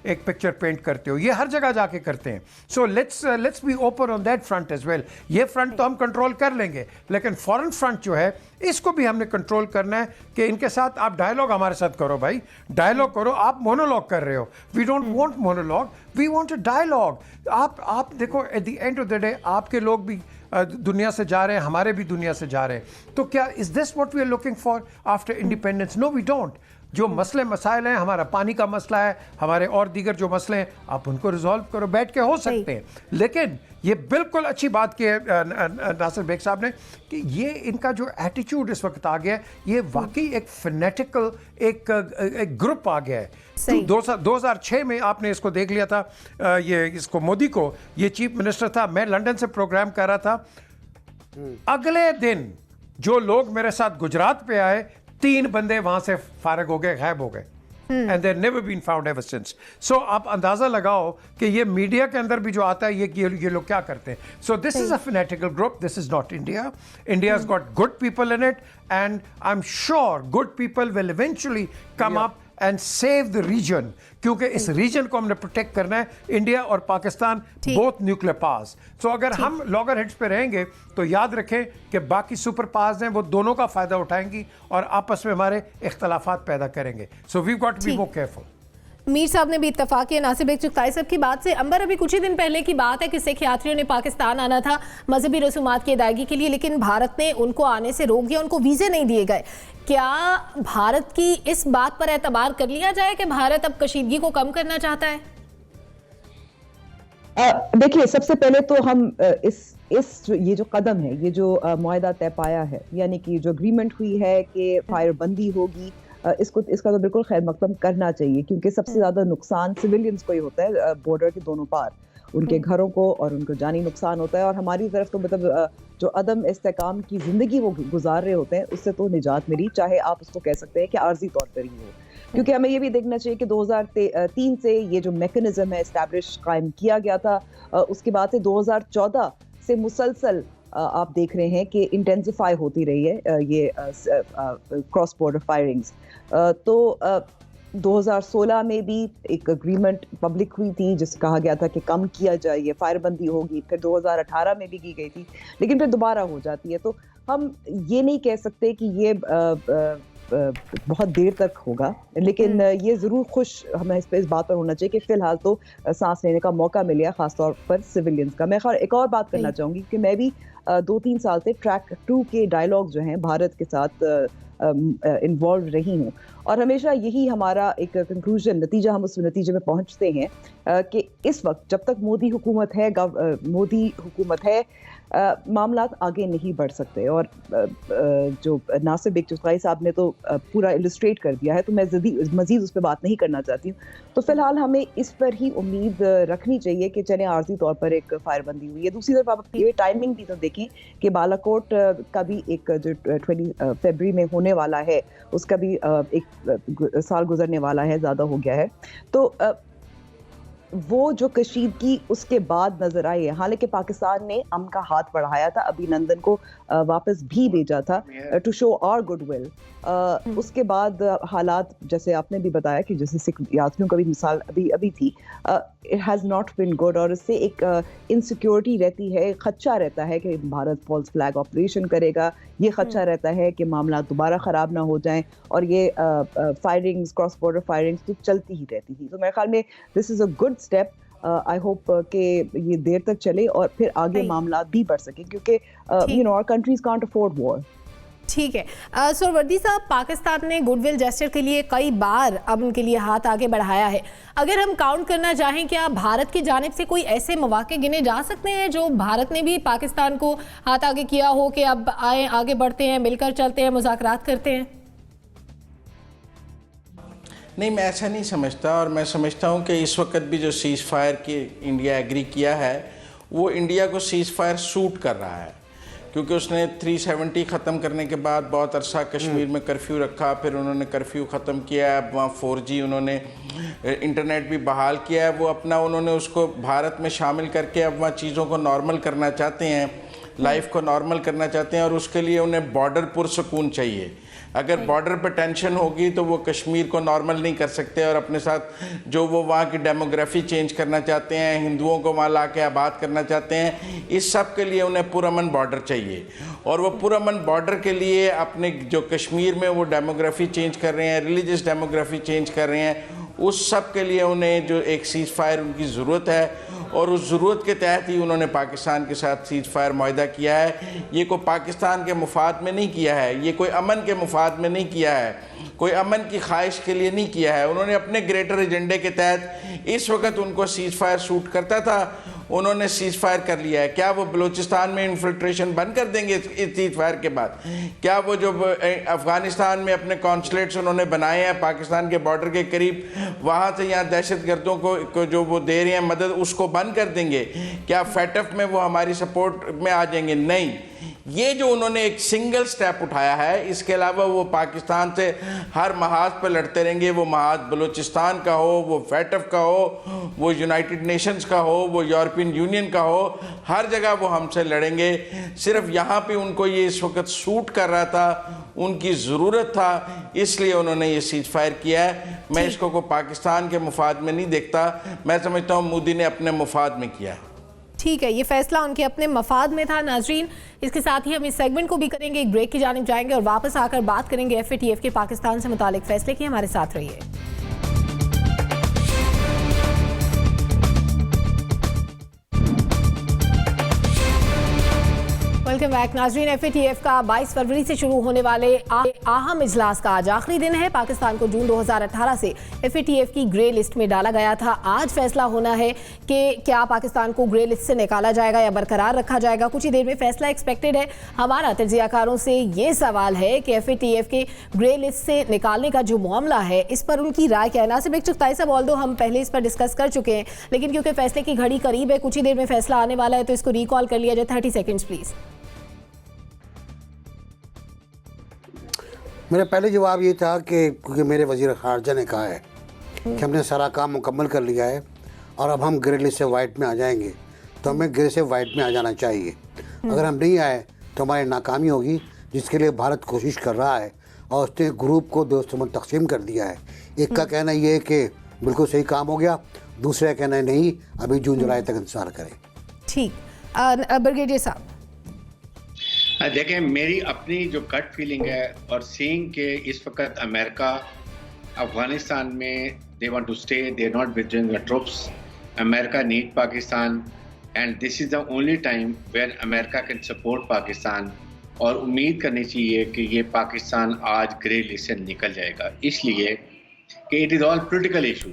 एक पिक्चर पेंट करते हो, ये हर जगह जाके करते हैं। So let's be open on that front as well. ये फ्रंट तो हम कंट्रोल कर लेंगे, लेकिन फॉरेन फ्रंट जो है इसको भी हमने कंट्रोल करना है कि इनके साथ आप डायलॉग हमारे साथ करो, भाई डायलॉग करो। आप मोनोलॉग कर रहे हो, we don't want monologue, we want a dialogue. आप देखो at the end of the day आपके लोग भी दुनिया से जा रहे हैं, हमारे भी दुनिया से जा रहे हैं, तो क्या is this what we are looking for after independence? No we don't. जो मसले मसाइल हैं, हमारा पानी का मसला है, हमारे और दीगर जो मसले हैं, आप उनको रिजॉल्व करो, बैठ के हो सकते हैं। लेकिन ये बिल्कुल अच्छी बात की है नासिर बेग साहब ने कि ये इनका जो एटीट्यूड इस वक्त आ गया है, ये वाकई एक फेनेटिकल एक ग्रुप आ गया है। 2006 में आपने इसको देख लिया था, ये इसको मोदी को, ये चीफ मिनिस्टर था, मैं लंदन से प्रोग्राम कर रहा था, अगले दिन जो लोग मेरे साथ गुजरात पे आए, 3 बंदे वहां से फारग हो गए, गायब हो गए, and they never been found ever since. So आप अंदाजा लगाओ कि ये मीडिया के अंदर भी जो आता है, ये लोग क्या करते हैं। So this is a fanatical group, this is not India. India has got good people in it, and I am sure good people will eventually come up and save the region, क्योंकि इस reason को हमने protect करना है। India और Pakistan both nuclear powers. सो अगर हम logger heads पे रहेंगे तो याद रखें कि बाकी सुपर पावर्स हैं, वो दोनों का फायदा उठाएंगी और आपस में हमारे इख्तलाफात पैदा करेंगे। So we got to be more careful. Mir साहब ने भी इत्तफाक किया नासिर बेग चुगताई साहब की बात से। अंबर, अभी कुछ ही दिन पहले की बात है कि सिख यात्रियों ने पाकिस्तान आना था मजहबी रसूमात की अदायगी के लिए, लेकिन भारत ने उनको आने से रोक दिया, उनको वीज़े नहीं दिए गए। क्या भारत की इस बात पर एतबार कर लिया जाए कि भारत अब कशीदगी को कम करना चाहता है? देखिए, सबसे पहले तो हम ये जो कदम है, ये जो मुआहदा तय पाया है, यानी कि जो एग्रीमेंट हुई है कि फायरबंदी होगी, इसका तो बिल्कुल खैर मकदम करना चाहिए, क्योंकि सबसे ज्यादा नुकसान सिविलियंस को ही होता है, बॉर्डर के दोनों पार उनके घरों को और उनको जानी नुकसान होता है। और हमारी तरफ तो मतलब जो अदम इस्तेकाम की जिंदगी वो गुजार रहे होते हैं, उससे तो निजात मिली, चाहे आप उसको कह सकते हैं कि आर्जी तौर पर ही हो। क्योंकि हमें ये भी देखना चाहिए कि 2003 से ये जो मैकेनिज्म है इस्टेब्लिश कायम किया गया था, उसके बाद से 2014 से मुसलसल आप देख रहे हैं कि इंटेंसिफाई होती रही है ये क्रॉस बॉर्डर फायरिंग्स। तो 2016 में भी एक एग्रीमेंट पब्लिक हुई थी जिससे कहा गया था कि कम किया जाए, ये फायरबंदी होगी, फिर 2018 में भी की गई थी, लेकिन फिर दोबारा हो जाती है। तो हम ये नहीं कह सकते कि ये बहुत देर तक होगा, लेकिन ये ज़रूर खुश हमें इस बात पर होना चाहिए कि फ़िलहाल तो सांस लेने का मौका मिल गया, ख़ासतौर पर सिविलियंस का। मैं एक और बात करना चाहूँगी कि मैं भी 2-3 साल से ट्रैक 2 के डायलॉग जो हैं भारत के साथ इन्वॉल्व रही हूँ, और हमेशा यही हमारा एक कंक्लूजन, नतीजा, हम उस नतीजे में पहुँचते हैं कि इस वक्त जब तक मोदी हुकूमत है मामलात आगे नहीं बढ़ सकते। और जो नासिर बेग चुगताई साहब ने तो पूरा इलस्ट्रेट कर दिया है, तो मैं मज़ीद उस पर बात नहीं करना चाहती हूँ। तो फिलहाल हमें इस पर ही उम्मीद रखनी चाहिए कि चले आर्जी तौर पर एक फायरबंदी हुई है। दूसरी तरफ आप ये टाइमिंग भी तो देखें कि बालाकोट का भी एक जो 20 फरवरी में होने वाला है, उसका भी एक साल गुजरने वाला है, ज़्यादा हो गया है। तो वो जो कशीदगी उसके बाद नजर आई है। हालांकि पाकिस्तान ने अमन का हाथ बढ़ाया था, अभिनंदन को वापस भी भेजा था टू शो आवर गुडविल। उसके बाद हालात, जैसे आपने भी बताया कि जैसे सिख यात्रियों का भी मिसाल अभी थी, it has not been good, और इससे एक इनसिक्योरिटी रहती है, खदशा रहता है कि भारत फॉल्स फ्लैग ऑपरेशन करेगा, ये खदशा रहता है कि मामला दोबारा ख़राब ना हो जाएं, और ये फायरिंग्स, क्रॉस बॉर्डर फायरिंग्स तो चलती ही रहती थी। तो मेरे ख्याल में this is a good step. I hope कि ये देर तक चले और फिर आगे मामला भी बढ़ सके, क्योंकि you know our countries can't afford war. ठीक है। सुरवर्दी साहब, पाकिस्तान ने गुडविल जेस्चर के लिए कई बार अब उनके लिए हाथ आगे बढ़ाया है। अगर हम काउंट करना चाहें, क्या भारत की जानिब से कोई ऐसे मौके गिने जा सकते हैं जो भारत ने भी पाकिस्तान को हाथ आगे किया हो कि अब आए, आगे बढ़ते हैं, मिलकर चलते हैं, मुज़ाकरात करते हैं? नहीं, मैं ऐसा नहीं समझता, और मैं समझता हूँ कि इस वक्त भी जो सीज़ फायर की इंडिया एग्री किया है वो इंडिया को सीज़ फायर सूट कर रहा है, क्योंकि उसने 370 ख़त्म करने के बाद बहुत अरसा कश्मीर में कर्फ्यू रखा, फिर उन्होंने कर्फ्यू ख़त्म किया, अब वहाँ 4G उन्होंने इंटरनेट भी बहाल किया है। वो अपना उन्होंने उसको भारत में शामिल करके अब वहाँ चीज़ों को नॉर्मल करना चाहते हैं, लाइफ को नॉर्मल करना चाहते हैं, और उसके लिए उन्हें बॉर्डर पुरसकून चाहिए। अगर बॉर्डर पर टेंशन होगी तो वो कश्मीर को नॉर्मल नहीं कर सकते, और अपने साथ जो वो वहाँ की डेमोग्राफी चेंज करना चाहते हैं, हिंदुओं को वहाँ ला के आबाद करना चाहते हैं, इस सब के लिए उन्हें पुरअमन बॉर्डर चाहिए। और वो पुरअमन बॉर्डर के लिए अपने जो कश्मीर में वो डेमोग्राफी चेंज कर रहे हैं, रिलीजियस डेमोग्राफी चेंज कर रहे हैं, उस सब के लिए उन्हें जो एक सीज़ फायर उनकी ज़रूरत है, और उस ज़रूरत के तहत ही उन्होंने पाकिस्तान के साथ सीज़ फायर मुआहदा किया है। ये कोई पाकिस्तान के मुफाद में नहीं किया है, ये कोई अमन के मुफाद में नहीं किया है, कोई अमन की ख्वाहिश के लिए नहीं किया है। उन्होंने अपने ग्रेटर एजेंडे के तहत, इस वक्त उनको सीज़ फायर सूट करता था, उन्होंने सीज़ फायर कर लिया है। क्या वो बलूचिस्तान में इन्फिल्ट्रेशन बंद कर देंगे इस सीज़ फायर के बाद? क्या वो जो अफ़गानिस्तान में अपने कॉन्सुलेट्स उन्होंने बनाए हैं पाकिस्तान के बॉर्डर के करीब, वहाँ से यहाँ दहशतगर्दों को जो वो दे रहे हैं मदद, उसको बंद कर देंगे? क्या फैटफ में वो हमारी सपोर्ट में आ जाएंगे? नहीं। ये जो उन्होंने एक सिंगल स्टेप उठाया है, इसके अलावा वो पाकिस्तान से हर महाज पर लड़ते रहेंगे, वो महाज बलूचिस्तान का हो, वो फैटफ का हो, वो यूनाइटेड नेशंस का हो, वो यूरोपियन यूनियन का हो, हर जगह वो हमसे लड़ेंगे। सिर्फ यहाँ पे उनको ये इस वक्त सूट कर रहा था, उनकी ज़रूरत था, इसलिए उन्होंने ये सीज़ फायर किया है। मैं इसको को पाकिस्तान के मुफाद में नहीं देखता, मैं समझता हूँ मोदी ने अपने मुफाद में किया है। ठीक है, ये फैसला उनके अपने मफाद में था। नाजरीन, इसके साथ ही हम इस सेगमेंट को भी करेंगे, एक ब्रेक की जानिब जाएंगे और वापस आकर बात करेंगे FATF के पाकिस्तान से मुतालिक फैसले की। हमारे साथ रहिए। वेलकम बैक नाजरीन। FATF का 22 फरवरी से शुरू होने वाले अहम इजलास का आज आखिरी दिन है। पाकिस्तान को जून 2018 से FATF की ग्रे लिस्ट में डाला गया था। आज फैसला होना है कि क्या पाकिस्तान को ग्रे लिस्ट से निकाला जाएगा या बरकरार रखा जाएगा। कुछ ही देर में फैसला एक्सपेक्टेड है। हमारा तज्जियाकारों से ये सवाल है कि FATF के ग्रे लिस्ट से निकालने का जो मामला है, इस पर उनकी राय क्या है। नासिर बेग चुगताई साहब, ऑल्दो हम पहले इस पर डिस्कस कर चुके हैं, लेकिन क्योंकि फैसले की घड़ी करीब है, कुछ ही देर में फैसला आने वाला है, तो इसको रिकॉल कर लिया जाए। 30 सेकेंड्स प्लीज। मेरा पहले जवाब ये था कि क्योंकि मेरे वज़ीर ख़ारजा ने कहा है कि हमने सारा काम मुकम्मल कर लिया है और अब हम ग्रे लिस्ट से वाइट में आ जाएंगे, तो हमें ग्रे से वाइट में आ जाना चाहिए। अगर हम नहीं आए तो हमारी नाकामी होगी, जिसके लिए भारत कोशिश कर रहा है, और उसने ग्रुप को दोस्तों में तकसीम कर दिया है। एक का कहना ये है कि बिल्कुल सही काम हो गया, दूसरा कहना है नहीं, अभी जून जुलाई तक इंतजार करें। ठीक, ब्रिगेडियर साहब। देखें, मेरी अपनी जो गट फीलिंग है और सीइंग के इस वक्त अमेरिका अफगानिस्तान में they want to stay, they not withdrawing the troops, America need Pakistan and this is the only time where America can support Pakistan. और उम्मीद करनी चाहिए कि ये पाकिस्तान आज ग्रे लिस्ट से निकल जाएगा, इसलिए कि it is all political issue.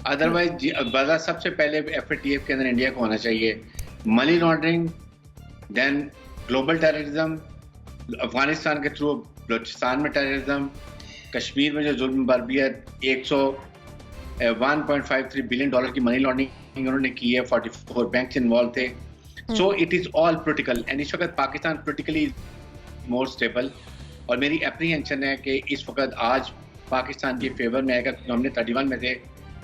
Otherwise वजह सबसे पहले FATF के अंदर इंडिया को होना चाहिए money laundering, then global terrorism, Afghanistan के थ्रू बलूचिस्तान में टेररिज्म, कश्मीर में जो जुल्म बर्बी है, 153 बिलियन डॉलर की मनी लॉन्ड्रिंग उन्होंने की है, 44 बैंक इन्वॉल्व थे। So it is all political and इस वक्त पाकिस्तान पोलिटिकली मोर स्टेबल। और मेरी एप्रीहेंशन है कि इस वक्त आज पाकिस्तान के फेवर में आएगा, क्योंकि हमने 31 में से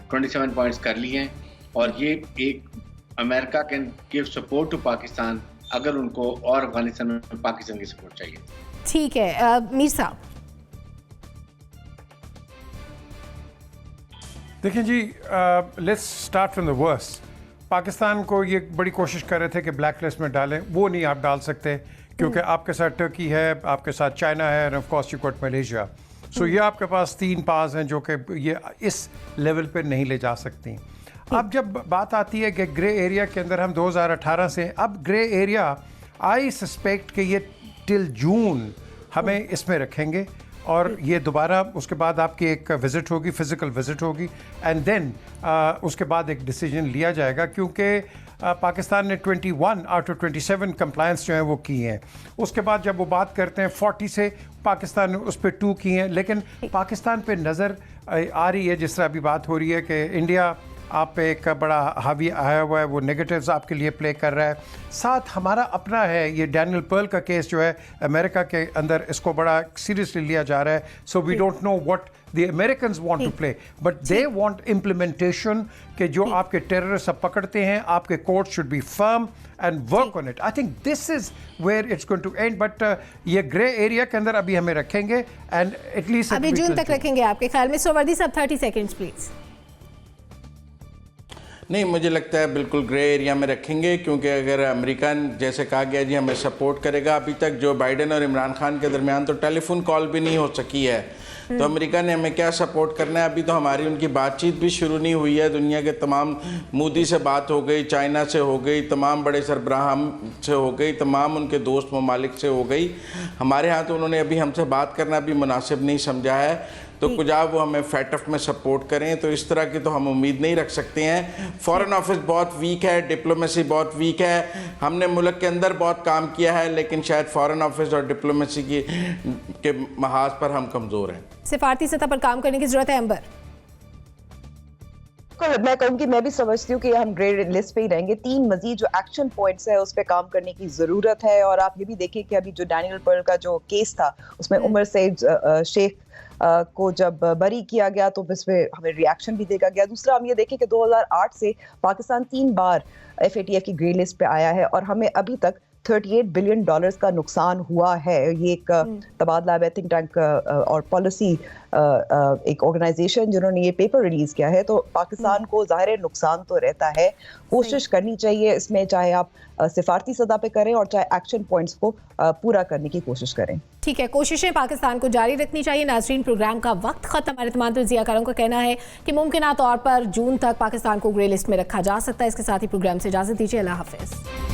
27 पॉइंट्स कर लिए हैं, और ये एक America can give support to Pakistan अगर उनको और अफगानिस्तान में पाकिस्तान की सपोर्ट चाहिए। ठीक है, मीर साहब। देखिए जी, let's start from the worst. Pakistan को ये बड़ी कोशिश कर रहे थे कि ब्लैक लिस्ट में डालें, वो नहीं आप डाल सकते, क्योंकि आपके साथ टर्की है, आपके साथ चाइना है, and of course you got Malaysia. So ये आपके पास 3 पास हैं जो कि ये इस लेवल पे नहीं ले जा सकती। अब जब बात आती है कि ग्रे एरिया के अंदर हम 2018 से, अब ग्रे एरिया आई सस्पेक्ट कि ये टिल जून हमें इसमें रखेंगे और ये दोबारा उसके बाद आपकी एक विज़िट होगी, फिज़िकल विज़िट होगी, एंड देन उसके बाद एक डिसीजन लिया जाएगा, क्योंकि पाकिस्तान ने 21 आउट ऑफ 27 कंप्लायंस जो हैं वो की हैं। उसके बाद जब वो बात करते हैं 40 से, पाकिस्तान ने उस पर 2 की हैं, लेकिन पाकिस्तान पे नज़र आ रही है, जिस तरह अभी बात हो रही है कि इंडिया आप पे एक बड़ा हावी आया हुआ है, वो नेगेटिव्स आपके लिए प्ले कर रहा है। साथ हमारा अपना है ये डैनियल पर्ल का केस जो है अमेरिका के अंदर, इसको बड़ा सीरियसली लिया जा रहा है। So we don't know what the Americans want to play, but they want implementation कि जो आपके टेररिस्ट अब पकड़ते हैं, आपके courts should be firm and work on it. I think this is where it's going to end, but ये grey area के अंदर अभी हमें रखेंगे and at least अभी जून तक रखेंगे आपके ख्याल में। सोवर्दी साहब 30 सेकंड्स प्लीज। नहीं, मुझे लगता है बिल्कुल ग्रे एरिया में रखेंगे, क्योंकि अगर अमेरिका जैसे कहा गया जी हमें सपोर्ट करेगा, अभी तक जो बाइडेन और इमरान खान के दरमियान तो टेलीफोन कॉल भी नहीं हो सकी है, तो अमेरिका ने हमें क्या सपोर्ट करना है। अभी तो हमारी उनकी बातचीत भी शुरू नहीं हुई है। दुनिया के तमाम मोदी से बात हो गई, चाइना से हो गई, तमाम बड़े सरबराह से हो गई, तमाम उनके दोस्त ममालिक से हो गई। हमारे यहाँ तो उन्होंने अभी हमसे बात करना भी मुनासिब नहीं समझा है, तो कुजा वो हमें फैटफ में सपोर्ट करें, तो इस तरह की तो हम उम्मीद नहीं रख सकते हैं। फॉरेन ऑफिस बहुत वीक है, डिप्लोमेसी बहुत वीक है। हमने मुल्क के अंदर बहुत काम किया है, लेकिन शायद फॉरेन ऑफिस और डिप्लोमेसी के महाज पर हम कमज़ोर हैं। सिफारती सतह पर काम करने की जरूरत है। अंबर, मैं कहूँगी, मैं भी समझती हूँ कि हम ग्रे लिस्ट पे ही रहेंगे। 3 मजीद जो एक्शन पॉइंट्स है उस पर काम करने की ज़रूरत है। और आप ये भी देखिए कि अभी जो डैनियल पर्ल का जो केस था उसमें उमर सईद शेख को जब बरी किया गया तो इसमें हमें रिएक्शन भी देखा गया। दूसरा हम ये देखें कि 2008 से पाकिस्तान 3 बार FATF की ग्रे लिस्ट पे आया है और हमें अभी तक $38 बिलियन का नुकसान हुआ है। ये एक तबादला थिंक टैंक और पॉलिसी एक ऑर्गेनाइजेशन जिन्होंने ये पेपर रिलीज किया है, तो पाकिस्तान को ज़ाहिर नुकसान तो रहता है। कोशिश करनी चाहिए इसमें, चाहे आप सिफारती सतह पे करें और चाहे एक्शन पॉइंट्स को पूरा करने की कोशिश करें। ठीक है, कोशिशें पाकिस्तान को जारी रखनी चाहिए। नाज़रीन, प्रोग्राम का वक्त खत्म। हमारे तमाम तजियाकारों का कहना है कि मुमकिन तौर पर जून तक पाकिस्तान को ग्रे लिस्ट में रखा जा सकता है। इसके साथ ही प्रोग्राम से इजाज़त दीजिए। अल्लाह हाफिज़।